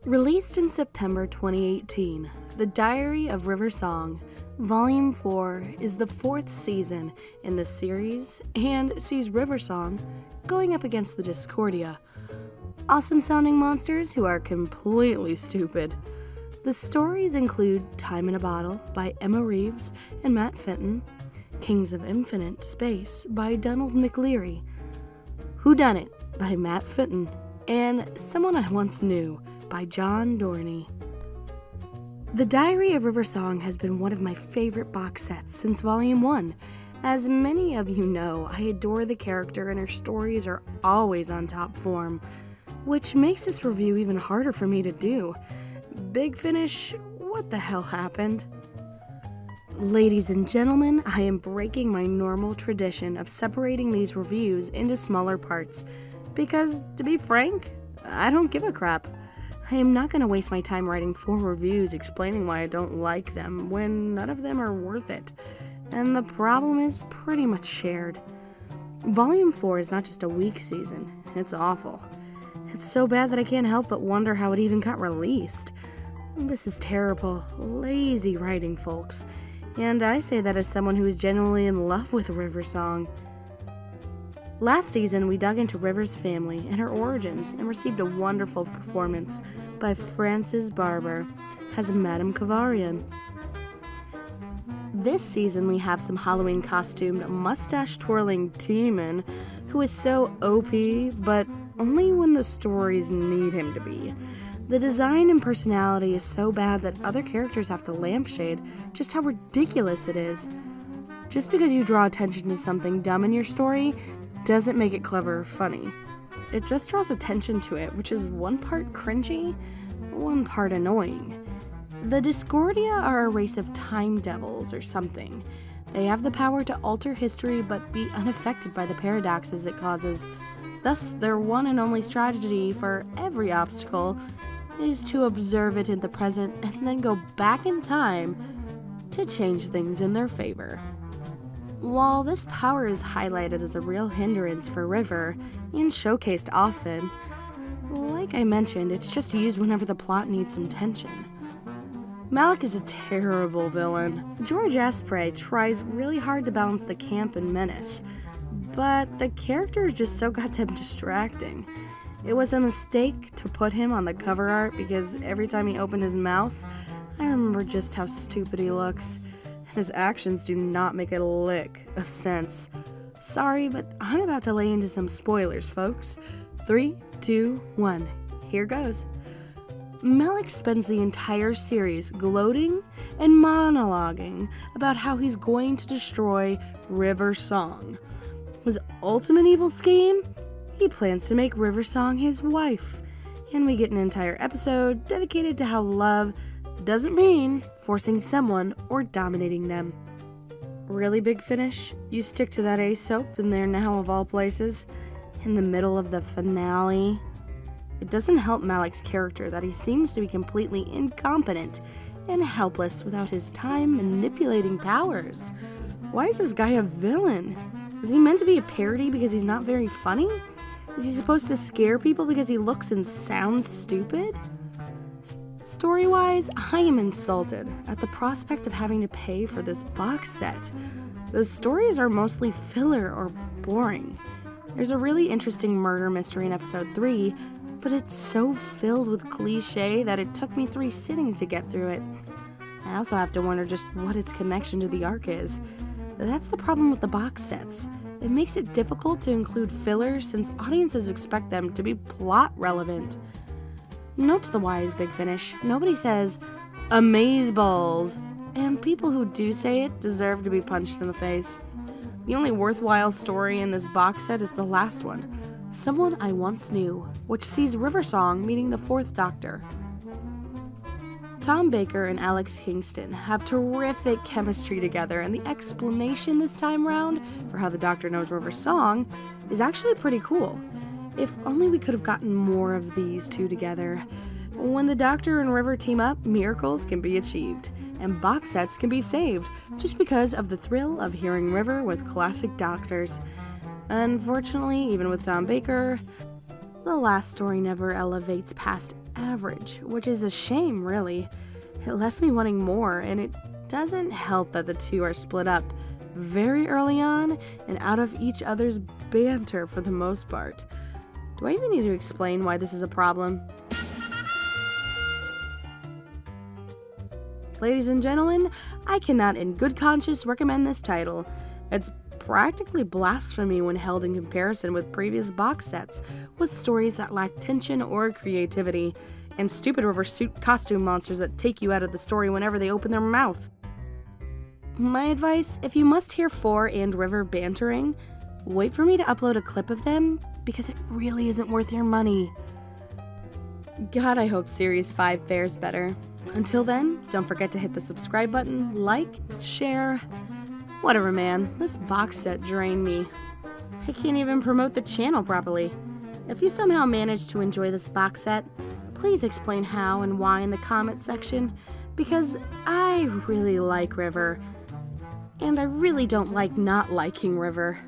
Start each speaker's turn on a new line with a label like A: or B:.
A: Released in September 2018, The Diary of River Song, Volume 4 is the fourth season in the series and sees River Song going up against the Discordia, awesome-sounding monsters who are completely stupid. The stories include Time in a Bottle by Emma Reeves and Matt Fenton, Kings of Infinite Space by Donald McLeary, Whodunit by Matt Fenton, and Someone I Once Knew by John Dorney. The Diary of River Song has been one of my favorite box sets since Volume 1. As many of you know, I adore the character and her stories are always on top form, which makes this review even harder for me to do. Big Finish, what the hell happened? Ladies and gentlemen, I am breaking my normal tradition of separating these reviews into smaller parts, because, to be frank, I don't give a crap. I am not going to waste my time writing 4 reviews explaining why I don't like them when none of them are worth it, and the problem is pretty much shared. Volume 4 is not just a weak season, it's awful. It's so bad that I can't help but wonder how it even got released. This is terrible, lazy writing, folks, and I say that as someone who is genuinely in love with River Song. Last season, we dug into River's family and her origins and received a wonderful performance by Frances Barber as Madame Kavarian. This season, we have some Halloween-costumed, mustache-twirling demon who is so OP, but only when the stories need him to be. The design and personality is so bad that other characters have to lampshade just how ridiculous it is. Just because you draw attention to something dumb in your story doesn't make it clever or funny. It just draws attention to it, which is one part cringy, one part annoying. The Discordia are a race of time devils or something. They have the power to alter history but be unaffected by the paradoxes it causes. Thus, their one and only strategy for every obstacle is to observe it in the present and then go back in time to change things in their favor. While this power is highlighted as a real hindrance for River and showcased often, like I mentioned, it's just used whenever the plot needs some tension. Malik is a terrible villain. George Asprey tries really hard to balance the camp and menace, but the character is just so goddamn distracting. It was a mistake to put him on the cover art because every time he opened his mouth, I remember just how stupid he looks. His actions do not make a lick of sense. Sorry, but I'm about to lay into some spoilers, folks. 3, 2, 1, here goes. Malik spends the entire series gloating and monologuing about how he's going to destroy River Song. His ultimate evil scheme? He plans to make River Song his wife. And we get an entire episode dedicated to how love doesn't mean forcing someone or dominating them. Really, Big Finish? You stick to that A-soap in there now of all places? In the middle of the finale? It doesn't help Malik's character that he seems to be completely incompetent and helpless without his time-manipulating powers. Why is this guy a villain? Is he meant to be a parody because he's not very funny? Is he supposed to scare people because he looks and sounds stupid? Story-wise, I am insulted at the prospect of having to pay for this box set. The stories are mostly filler or boring. There's a really interesting murder mystery in episode 3, but it's so filled with cliche that it took me 3 sittings to get through it. I also have to wonder just what its connection to the arc is. That's the problem with the box sets. It makes it difficult to include fillers since audiences expect them to be plot relevant. Note to the wise, Big Finish, nobody says, "Amazeballs," and people who do say it deserve to be punched in the face. The only worthwhile story in this box set is the last one, Someone I Once Knew, which sees River Song meeting the 4th Doctor. Tom Baker and Alex Kingston have terrific chemistry together, and the explanation this time round for how the Doctor knows River Song is actually pretty cool. If only we could have gotten more of these two together. When the Doctor and River team up, miracles can be achieved, and box sets can be saved, just because of the thrill of hearing River with classic Doctors. Unfortunately, even with Tom Baker, the last story never elevates past average, which is a shame, really. It left me wanting more, and it doesn't help that the two are split up very early on and out of each other's banter for the most part. Do I even need to explain why this is a problem? Ladies and gentlemen, I cannot in good conscience recommend this title. It's practically blasphemy when held in comparison with previous box sets with stories that lack tension or creativity, and stupid rubber suit costume monsters that take you out of the story whenever they open their mouth. My advice, if you must hear Four and River bantering, wait for me to upload a clip of them, because it really isn't worth your money. God, I hope Series 5 fares better. Until then, don't forget to hit the subscribe button, like, share. Whatever, man. This box set drained me. I can't even promote the channel properly. If you somehow managed to enjoy this box set, please explain how and why in the comments section, because I really like River. And I really don't like not liking River.